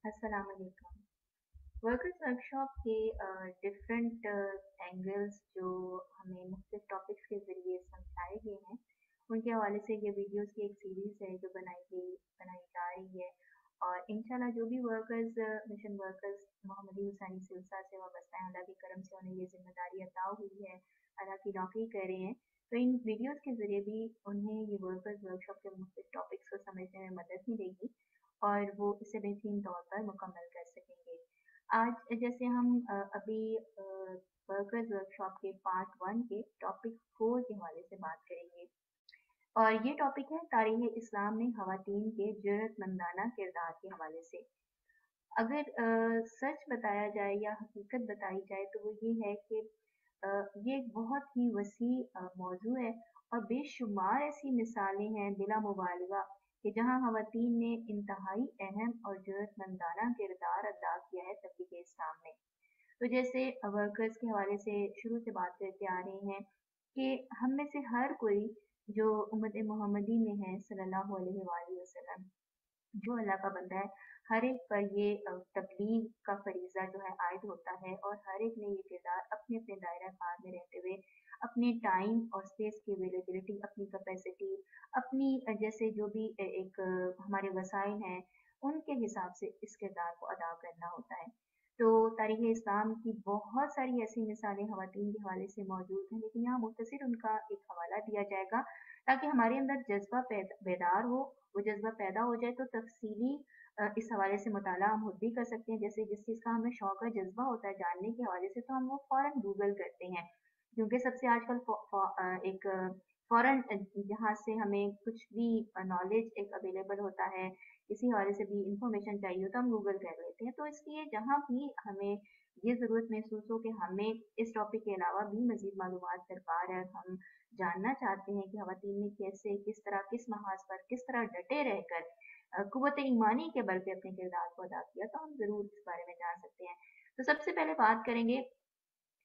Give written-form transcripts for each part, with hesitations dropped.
अस्सलाम वालेकुम। Workers workshop के डिफरेंट एंगल्स जो हमें मुख्तलिफ टॉपिक्स के ज़रिए समझाए गए हैं, उनके हवाले से ये वीडियोस की एक सीरीज़ है जो बनाई जा रही है। और इंशाल्लाह जो भी वर्कर्स मिशन वर्कर्स मोहम्मदी हुसैनी सिलसिला से वाबस्ता हैं, अल्लाह के करम से उन्हें ये ज़िम्मेदारी अता हुई है, अल्लाह की नौकरी कर रहे हैं। तो इन वीडियोस के ज़रिए भी उन्हें ये वर्कर्स वर्कशॉप के मुख्तलिफ टॉपिक्स को समझने में मदद मिलेगी और वो इसे बेहतरीन तौर पर मुकम्मल कर सकेंगे। आज जैसे हम अभी वर्कर्स वर्कशॉप के पार्ट 1 के टॉपिक 4 के हवाले से बात करेंगे और ये टॉपिक है तारीख़ इस्लाम में ख़वातीन के जुर्रतमंदाना किरदार के हवाले से। अगर सच बताया जाए या हकीकत बताई जाए तो वो ये है कि अ, ये एक बहुत ही वसी मौजू है और बेशुमार ऐसी मिसालें हैं बिला मुबालगा कि जहाँ ख़वातीन ने इंतहाई अहम और ज़रूरतमंदाना किरदार अदा किया है तबलीग इस्लाम में। तो जैसे वर्कर्स के हवाले से शुरू से बात करते आ रहे हैं कि हम में से हर कोई जो उम्मत मोहम्मदी में है सल्लल्लाहु अलैहि वसल्लम, जो अल्लाह का बंदा है, हर एक पर ये तबलीग का फरीज़ा जो है आयद होता है और हर एक ने ये किरदार अपने-अपने दायरा कार में रहते हुए अपने टाइम और स्पेस की अवेलेबिलिटी, अपनी कैपेसिटी, अपनी जैसे जो भी हमारे वसाइल हैं, उनके हिसाब से इस किरदार को अदा करना होता है। तो तारीख़ इस्लाम की बहुत सारी ऐसी मिसालें ख़वातीन के हवाले से मौजूद हैं, लेकिन यहाँ मुख्तसर उनका एक हवाला दिया जाएगा ताकि हमारे अंदर जज़्बा बेदार हो, वो जज़्बा पैदा हो जाए तो तफ़सीली इस हवाले से मुताला हम खुद भी कर सकते हैं। जैसे जिस चीज़ का हमें शौक और जज़्बा होता है जानने के हवाले से तो हम वो फ़ौरन गूगल करते हैं। क्योंकि सबसे आजकल एक फ़ौरन जहाँ से हमें कुछ भी नॉलेज एक अवेलेबल होता है, किसी हवाले से भी इंफॉर्मेशन चाहिए हो तो हम गूगल कर लेते हैं। तो इसलिए जहाँ भी हमें ये ज़रूरत महसूस हो कि हमें इस टॉपिक के अलावा भी मज़ीद मालूमात दरकार है, हम जानना चाहते हैं कि ख़वातीन ने कैसे, किस तरह, किस महाज़ पर, किस तरह डटे रहकर क़ुव्वत ईमानी के बल पे अपने किरदार को अदा किया, तो हम ज़रूर इस बारे में जान सकते हैं। तो सबसे पहले बात करेंगे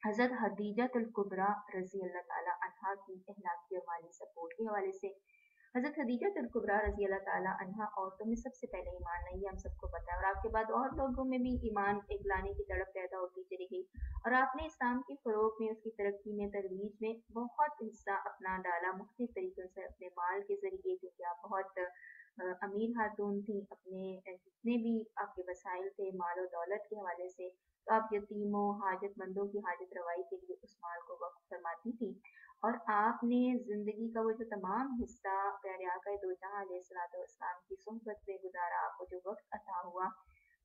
हज़रत खदीजतुल कुबरा रज़ी अल्लाह ताला अन्हा की अखलाकी और माली सपोर्ट के हवाले से। हज़रत खदीजतुल कुबरा रज़ी अल्लाह ताला अन्हा औरतों में सबसे पहले ईमान लाई, ये हम सबको पता है और आपके बाद और लोगों में भी ईमान एक लाने की तड़प पैदा होती चली गई और आपने इस्लाम के फ़रोग़ में, उसकी तरक्की में, तरोीज में बहुत हिस्सा अपना डाला मुख्तलिफ तरीक़ों से अपने माल के ज़रिए, क्योंकि आप बहुत अमीर खातून थी, अपने जितने भी आपके वसाइल थे माल और दौलत के हवाले से, तो आप यतीमों, हाजतमंदों की हाजत रवाई के लिए उस माल को वक़्फ़ फरमाती थी और आपने ज़िंदगी का वो जो तमाम हिस्सा प्यारे आका दो जहां अलैहिस्सलाम की सोहबत में गुजारा, आपको जो वक़्त अता हुआ,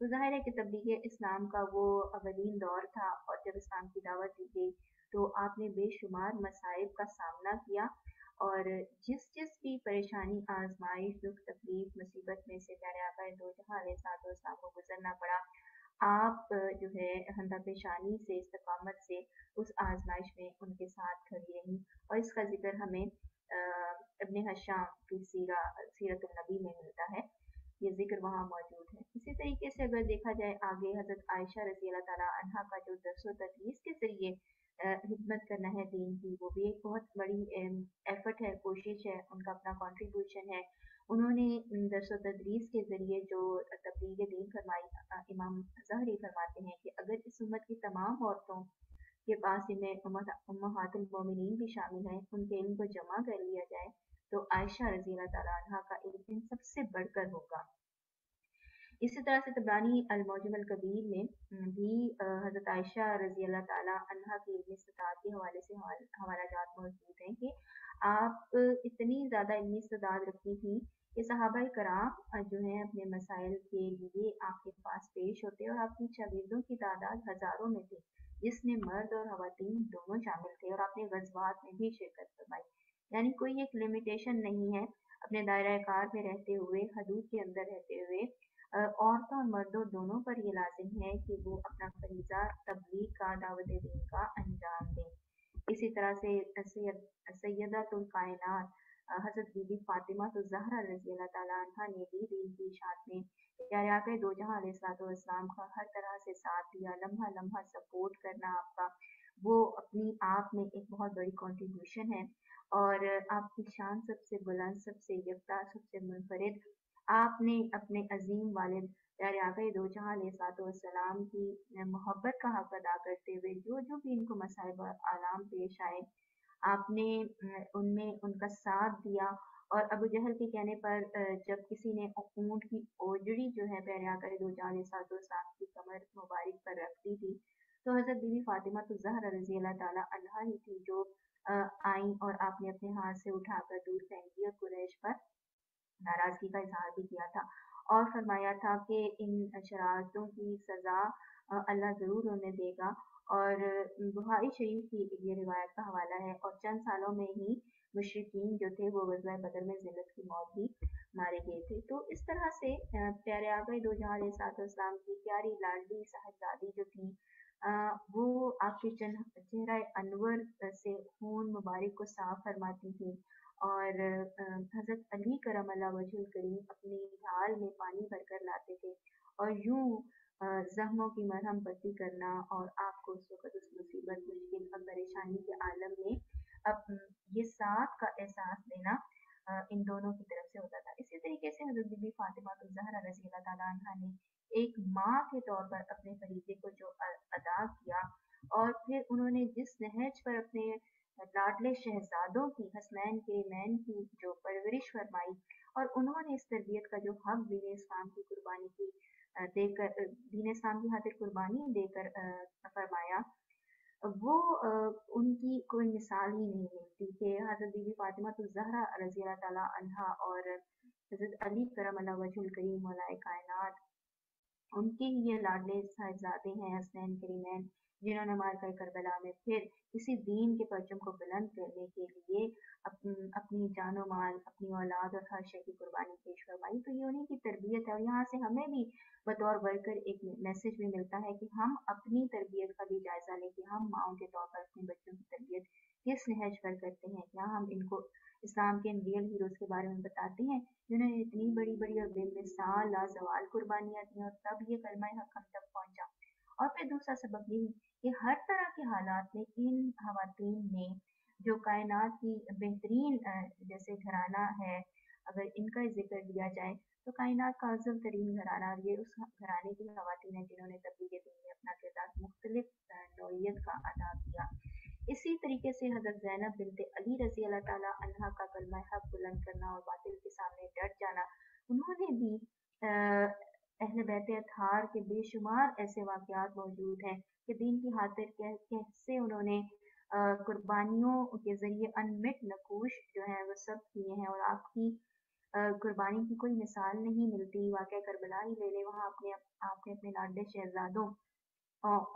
तो ज़ाहिर है कि तबलीग इस्लाम का वो अवलीन दौर था और जब इस्लाम की दावत दी गई, तो आपने बेशुमार मसाइब का सामना किया और जिस भी परेशानी, आज़माइश, दुःख, तकलीफ, मुसीबत में से प्यारे आका दो जहां अलैहिस्सलाम को गुज़रना पड़ा, आप जो है हंदा पेशानी से, इस्तकामत से उस आज़माइश में उनके साथ खड़ी रहीं और इसका ज़िक्र हमें इब्न हशाम की सीरतुन नबी में मिलता है। ये ज़िक्र वहाँ मौजूद है। इसी तरीके से अगर देखा जाए आगे हज़रत आयशा रज़ी अल्लाह ताला अन्हा का जो दर्स व तदरीस के ज़रिए खिदमत करना है दीन की, वो भी एक बहुत बड़ी एफ़र्ट है, कोशिश है, उनका अपना कंट्रीब्यूशन है। उन्होंने दर्स व तदरीस के ज़रिए जो तबलीग दीन फरमाई, इमाम ज़हरी फरमाते हैं कि अगर इस उम्मत की तमाम औरतों के पास इनमें उम्महातुल मोमिनीन भी शामिल हैं, उनके इल्म को जमा कर लिया जाए, तो आयशा रज़ी अल्लाह ताला अन्हा का इल्म सबसे बढ़कर होगा। इसी तरह से तबरानी अल-मुअज्जम अल-कबीर में भी हज़रत आयशा रज़ी अल्लाह ताला अन्हा की इल्मी इस्तिताअत के हवाले से हवालाजात मौजूद हैं कि आप इतनी ज़्यादा इल्मी इस्तिताअत रखती थीं कि सहाबाए कराम जो हैं अपने मसाइल के लिए आपके पास पेश होते और आपकी शागिर्दों की तादाद हज़ारों में थी, जिसमें मर्द और ख़वातीन दोनों शामिल थे और आपने ग़ज़वात में भी शिरकत फरमाई। यानी कोई एक लिमिटेशन नहीं है, अपने दायरा कार में रहते हुए, हदूद के अंदर रहते हुए औरतों और मर्दों दोनों पर ये लाज़िम है कि वो अपना फ़रीज़ा तबलीग का, दावत दीन का अंजाम दें। इसी तरह से सैयदतुल कायनात हज़रत बीबी फ़ातिमा ज़हरा रज़ी अल्लाह ताला अन्हा ने भी दीन की इशाअत में प्यारे आका दो जहां अलैहिस्सलाम का हर तरह से साथ दिया, लम्हा-लम्हा सपोर्ट करना आपका, वो अपनी आप में एक बहुत बड़ी कंट्रीब्यूशन है और आपकी शान सबसे बुलंद, सबसे यकता, सबसे मुनफरिद। आपने अपने अज़ीम वालिद प्यारे आका दो जहां अलैहिस्सलाम की मोहब्बत का हक अदा करते हुए जो जो भी इनको मसाइब और आलाम पेश आए, आपने उनमें उनका साथ दिया। और अबू जहल के कहने पर जब किसी ने ऊँट की ओजड़ी जो है प्यारे आका दो जहां अलैहिस्सलाम की कमर मुबारक पर रख दी थी, तो हज़रत बीबी फातिमा तो ज़हरा रज़ी अल्लाह ताला अन्हा ही थी जो आईं और आपने अपने हाथ से उठाकर दूर फेंक दी और कुरैश पर नाराज़गी का इज़हार भी किया था और फरमाया था कि इन शरारतों की सज़ा अल्लाह ज़रूर उन्हें देगा। और बुखारी शरीफ की ये रिवायत का हवाला है और चंद सालों में ही मुशरिकीन जो थे वो ग़ज़वा बदर में ज़िल्लत की मौत भी मारे गए थे। तो इस तरह से प्यारे आका दो जहां अलैहिस्सलाम की प्यारी लाडली साहिबजादी जो थी वो आपके चेहरा अनवर से खून मुबारक को साफ फरमाती थी। और हज़रत अली करम वजहुल करीम अपनी ढाल में पानी भरकर लाते थे और यूं जख्मों की मरहम पट्टी करना और आपको उस वक़्त उस मुसीबत, मुश्किल और परेशानी के आलम में अब ये साथ का एहसास देना इन दोनों की तरफ से होता था। इसी तरीके से हज़रत बीबी फातिमा ज़हरा रज़ी अल्लाह तआला अन्हा ने एक माँ के तौर पर अपने फरीज़े को जो अदा किया और फिर उन्होंने जिस नहज पर अपने लाडले शहजादों की हसनैन करीमैन की जो परवरिश फरमाई और उन्होंने इस तरबियत का जो हक दीन इस्लाम की कुर्बानी की देकर दीन इस्लाम की खातिर कुर्बानी देकर फरमाया, वो उनकी कोई मिसाल ही नहीं मिलती कि हज़रत बीबी फातिमा तो ज़हरा रज़ी अल्लाह ताला अन्हा और हज़रत अली करम अल्लाह वजहुल करीम मौलाए कायनात उनके ही ये लाडले साहिबजादे हैं हसनैन करीमैन, जिन्होंने मार्का करबला में फिर इसी दीन के परचम को बुलंद करने के लिए अपनी जानो माल, अपनी औलाद और हर शय की कुर्बानी पेश फरमाई। तो ये उन्हीं की तरबियत है और यहाँ से हमें भी बतौर वर्कर एक मैसेज भी मिलता है कि हम अपनी तरबियत का भी जायज़ा लें कि हम माओं के तौर पर अपने बच्चों की तरबियत किस नहज पर करते हैं। क्या हम इनको इस्लाम के इन रियल हीरोज़ के बारे में बताते हैं जिन्होंने इतनी बड़ी-बड़ी और बेमिसाल लाज़वाल कुर्बानियाँ दी और तब ये कलमा हक हम तक पहुँचा। और फिर दूसरा सबक यही कि हर तरह के हालात में इन ख़वातीन ने जो कायनात की बेहतरीन जैसे घराना है, अगर इनका ज़िक्र लिया जाए तो कायनात का अफ़ज़ल तरीन घराना और ये उस घराने की ख़वातीन हैं जिन्होंने तबलीग दीन में अपना किरदार मुख्तलिफ नौइयत का अदा किया। इसी तरीके से हज़रत ज़ैनब बिन्ते अली रज़ी अल्लाह ताला अन्हा का कलमा हक बुलंद करना और बातिल के सामने डट जाना, उन्होंने भी अहले बैत अतहार के बेशुमार ऐसे वाक़यात मौजूद हैं कि दीन की खातिर कैसे उन्होंने कुर्बानियों के ज़रिए अनमिट नकूश जो हैं वो सब किए हैं और आपकी कुर्बानी की कोई मिसाल नहीं मिलती। वाक़या करबला ही ले लें, वहाँ आपने अपने लाडले शहज़ादों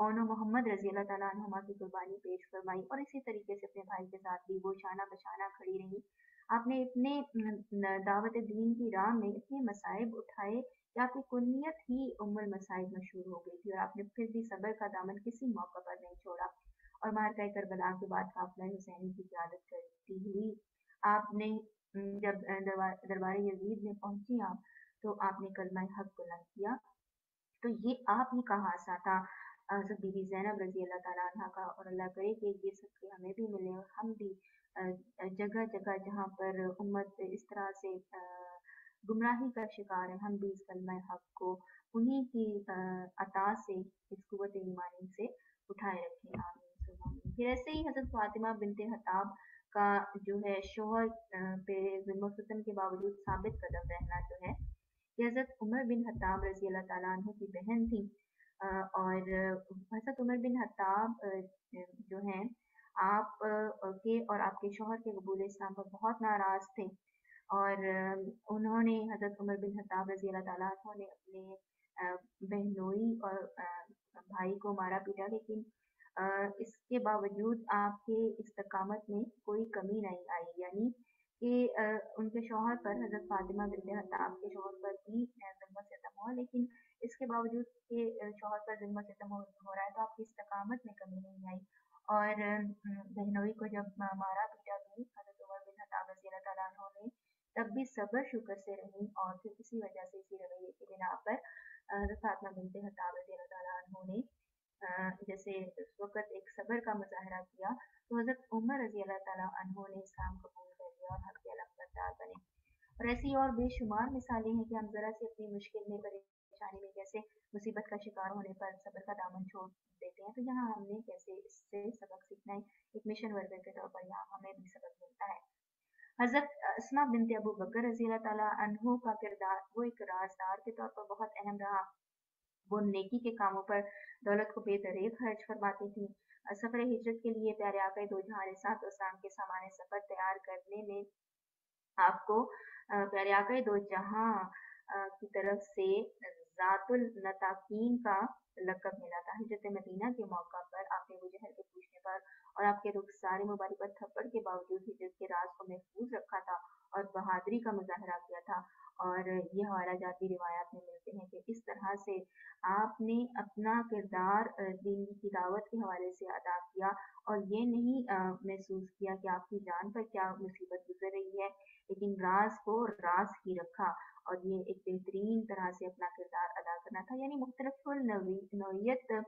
ओनो मोहम्मद रज़ी अल्लाह ताला अन्हुमा की कुर्बानी पेश फरमाई और इसी तरीके से अपने भाई के साथ भी वो शाना बशाना खड़ी रही। आपने इतने दावत दीन की राह में इतने मसाइब उठाए कि आपकी कुन्नियत ही उम्मुल मसाइब मशहूर हो गई थी और आपने फिर भी सब्र का दामन किसी मौका पर नहीं छोड़ा और मारका करबला के बाद काफ़िला हुसैनी की क़ियादत करती हुई आपने जब दरबार यज़ीद में पहुँची आप, तो आपने कलमा हक बुलंद किया। तो ये आप ही का हादसा था हज़रत बीबी ज़ैनब रज़ी अल्लाह ताला अन्हा का और अल्लाह करे कि ये सदक़े हमें भी मिले और हम भी जगह-जगह जहाँ पर उम्मत इस तरह से गुमराही का शिकार है, हम भी इस कलमा हक को उन्हीं की अता से, इस क़ुव्वत ईमानी से उठाए रखें। आमीन सुम्मा आमीन। फिर ऐसे ही हज़रत फ़ातिमा बिन्ते खत्ताब का जो है शोहर पे ज़ुल्म और सितम के बावजूद साबित कदम रहना जो है, ये हज़रत उमर बिन खत्ताब रज़ी अल्लाह ताला अन्हु की बहन थी और हज़रत उमर बिन खत्ताब जो हैं आप के और आपके शौहर के कबूल इस्लाम पर बहुत नाराज़ थे और उन्होंने हज़रत उमर बिन खत्ताब रज़ी अल्लाह ताला अन्हु ने अपने बहनोई और भाई को मारा पीटा लेकिन इसके बावजूद आपके इस्तकामत में कोई कमी नहीं आई, यानी कि उनके शौहर पर हज़रत फ़ातिमा बिन्ते खत्ताब के शौहर पर भी ज़ुल्म सितम हुआ लेकिन इसके बावजूद कि शौहर पर ज़ुल्म सितम हो रहा है तो आपकी इस्तकामत में कमी नहीं आई और बहनोई को जब मारा पीटा भी हज़रत उमर बिन खत्ताब रज़ी अल्लाह ताला अन्हु ने तब भी सब्र शुक्र से रहीं और फिर इसी वजह से इसी रवैये की बिना पर हज़रत फ़ातिमा बिन्ते खत्ताब रज़ी अल्लाह ताला अन्हु ने जैसे उस वक़्त एक सब्र का मुज़ाहरा किया तो हज़रत उमर रज़ी अल्लाह ताला अन्हु ने इस्लाम कबूल कर लिया और हक़ अलमबरदार बने। और ऐसी और बेशुमार मिसालें हैं कि हम ज़रा सी अपनी मुश्किल में परेशानी में कैसे मुसीबत का शिकार होने पर सब्र का दामन छोड़ देते हैं, तो यहाँ हमने कैसे इससे सबक सीखना है। एक मिशन वर्कर के तौर पर यहाँ हमें भी सबक मिलता है। हज़रत अस्मा बिनते अबू बकर रज़ी अल्लाह ताला अन्हो का किरदार, वो एक राजदार के तौर पर बहुत अहम रहा। वो नेकी के कामों पर दौलत को बेदरेग खर्च फरमाती थी। सफ़र हिजरत के लिए प्यारे आका दो जहां अलैहिस्सलाम के सामान्य सफ़र तैयार करने में आपको प्यारे आका दो जहां की तरफ से ज़ातुल नताकीन का लक़ब मिला था। हिजरत मदीना के मौका पर आपने अबू जहल के पूछने पर और आपके रुखसारे मुबारक पर थप्पड़ के बावजूद हिजरत के राज को महफूज रखा था और बहादुरी का मुजाहरा किया था। और ये हवाला जाती रिवायात में मिलते हैं कि इस तरह से आपने अपना किरदार दीन की दावत के हवाले से अदा किया और ये नहीं महसूस किया कि आपकी जान पर क्या मुसीबत गुजर रही है, लेकिन राज को राज ही रखा और ये एक बेहतरीन तरह से अपना किरदार अदा करना था। यानी मुख्तलिफुल नौइयत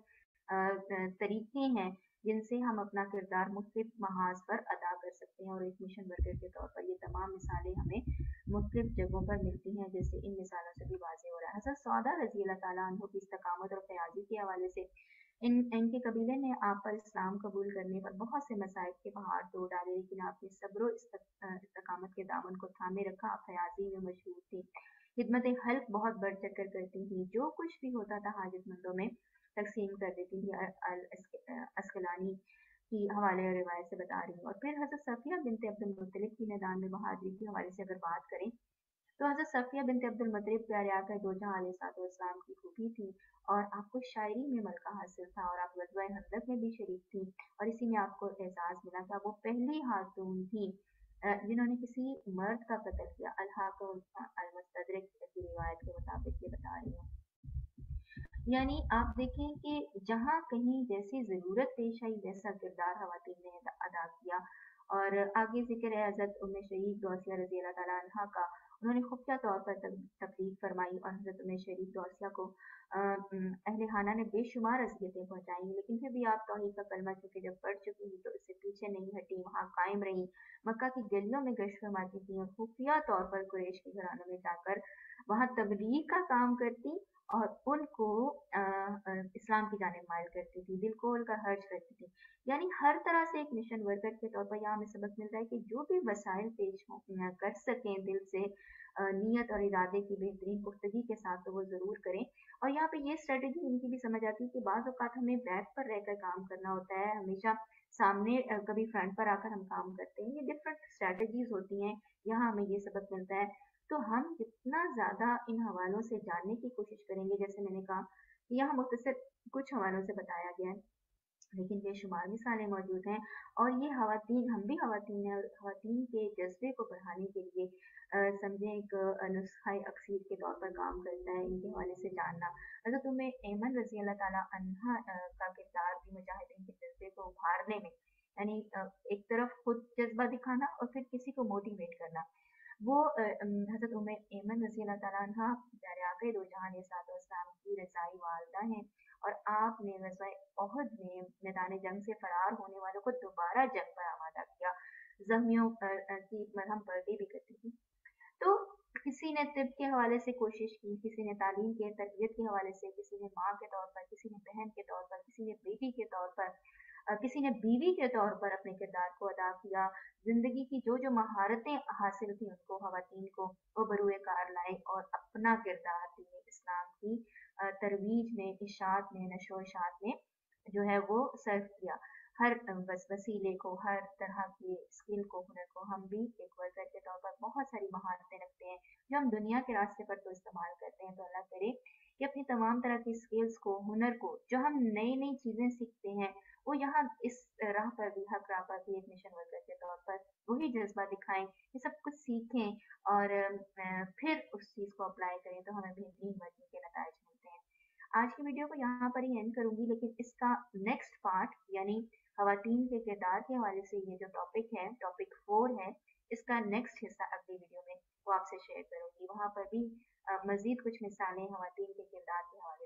तरीके हैं जिनसे हम अपना किरदार मुख्तलिफ महाज पर अदा कर सकते हैं और एक मिशन वर्कर के तौर पर ये तमाम मिसालें हमें मुख्तलिफ जगहों पर मिलती हैं, जैसे इन मिसालों से भी वाज़ेह हो रहा है। हज़रत सौदा रज़ी अल्लाह ताला अन्हु की इस्तकामत और फ़याज़ी के हवाले से इनके कबीले ने आप पर इस्लाम कबूल करने पर बहुत से मसाइब के पहाड़ तोड़ डाले, लेकिन आपने सब्र इस्तकामत के दामन को थामे रखा। आप फयाजी में मशहूर थी, खिदमत हल्क बहुत बढ़ चढ़ कर करती थी, जो कुछ भी होता था हाजतमंदों में तकसीम कर देती थी। अस्कलानी की हवाले और रिवायत से बता रही हूँ। और फिर हज़रत सफ़िया बिनते अब्दुल मुत्तलिब की मैदान में बहादुरी के हवाले से अगर बात करें, तो हज़रत सफ़िया बिनते अब्दुल मुत्तलिब प्यारे आका दो जहां अलैहिस्सलाम की खूबी थी और आपको शायरी में मलका हासिल था और आप ग़ज़वा खंदक में भी शरीक थी और इसी में आपको एजाज़ मिला था। वो पहली खातून थी जिन्होंने किसी मर्द का कत्ल किया। अल-हाकिम अल-मुस्तदरक की रिवायत के मुताबिक ये बता रही हूँ। यानी आप देखें कि जहाँ कहीं जैसी ज़रूरत पेश आई वैसा किरदार ख़वातीन ने अदा किया। और आगे ज़िक्र है हज़रत उम्मे शरीफ गौसिया रज़ी अल्लाह ताला अन्हा का। उन्होंने खुफ़िया तौर पर तबलीग फरमाई और हज़रत उम्मे शरीफ गौसिया को अहले खाना ने बेशुमार अज़ियतें पहुँचाई, लेकिन फिर भी आप तौहीद का कलमा चूँकि जब पढ़ चुकी थी तो इससे पीछे नहीं हटी, वहाँ कायम रही। मक्का की गलियों में गश्त फरमाती थी और खुफ़िया तौर पर कुरैश के घरानों में जाकर वहाँ तबलीग का काम करती और उनको इस्लाम की जानिब माइल करती थी, दिल खोल कर खर्च करती थी। यानी हर तरह से एक मिशन वर्कर के तौर पर यहाँ हमें सबक मिल रहा है कि जो भी वसाइल पेश हो कर सकें दिल से नीयत और इरादे की बेहतरीन पुख्तगी के साथ, तो वो ज़रूर करें। और यहाँ पे ये स्ट्रेटजी इनकी भी समझ आती है कि बाज़ औक़ात हमें बैक पर रहकर काम करना होता है, हमेशा सामने कभी फ्रंट पर आकर हम काम करते हैं। ये डिफरेंट स्ट्रेटजीज होती हैं, यहाँ हमें ये सबक मिलता है। तो हम जितना ज़्यादा इन हवालों से जानने की कोशिश करेंगे, जैसे मैंने कहा कि यहाँ मुख्तसर कुछ हवालों से बताया गया है, लेकिन बेशुमार मिसालें मौजूद हैं और ये ख़वातीन, हम भी ख़वातीन हैं और ख़वातीन के जज्बे को बढ़ाने के लिए समझें एक नुस्ख़ा अक्सीर के तौर पर काम करता है इनके हवाले से जानना। हज़रत उम्मे ऐमन रज़ी अल्लाह ताला अन्हा का किरदार भी मुजाहिदीन के जज्बे को उभारने में, यानी एक तरफ खुद जज्बा दिखाना और फिर किसी को मोटिवेट करना। वो हज़रत उम्मे ऐमन रज़ी अल्लाह ताला अन्हा प्यारे आका दो जहां अलैहिस्सलाम की रज़ाई वालिदा हैं और आपने ग़ज़वा उहद में मैदान जंग से फरार होने वालों को दोबारा जंग पर आमादा किया। ज़ख्मियों की मरहम पट्टी भी करती थी। तो किसी ने तिब के हवाले से कोशिश की, किसी ने तालीम के तरबियत के हवाले से, किसी ने माँ के तौर पर, किसी ने बहन के तौर पर, किसी ने बेटी के तौर पर, किसी ने बीवी के तौर पर अपने किरदार को अदा किया। ज़िंदगी की जो जो महारतें हासिल थी उनको, ख़वातीन को, वो बरूए कार लाए और अपना किरदार दीन इस्लाम की तरवीज में, इशाअत में, नशो इशाअत में जो है वो सर्व किया। हर वसीले को, हर तरह के स्किल को, हुनर को हम भी एक वर्कर के तौर पर बहुत सारी महारतें रखते हैं जो हम दुनिया के रास्ते पर तो इस्तेमाल करते हैं। तो अल्लाह करे कि अपनी तमाम तरह की स्किल्स को, हुनर को, जो हम नई नई चीज़ें सीखते हैं, वो यहाँ इस राह पर भी, हक राह पर भी एक मिशन वर्कर के तौर पर वही जज्बा दिखाएं, ये सब कुछ सीखें और फिर उस चीज़ को अप्लाई करें तो हमें बेहतरीन वर्किंग के नताइज मिलते हैं। आज की वीडियो को यहाँ पर ही एंड करूंगी, लेकिन इसका नेक्स्ट पार्ट यानी ख़वातीन के किरदार के हवाले से ये जो टॉपिक है, टॉपिक 4 है, इसका नेक्स्ट हिस्सा अगली वीडियो में वो आपसे शेयर करूंगी। वहाँ पर भी मज़ीद कुछ मिसालें ख़वातीन के किरदार के हवाले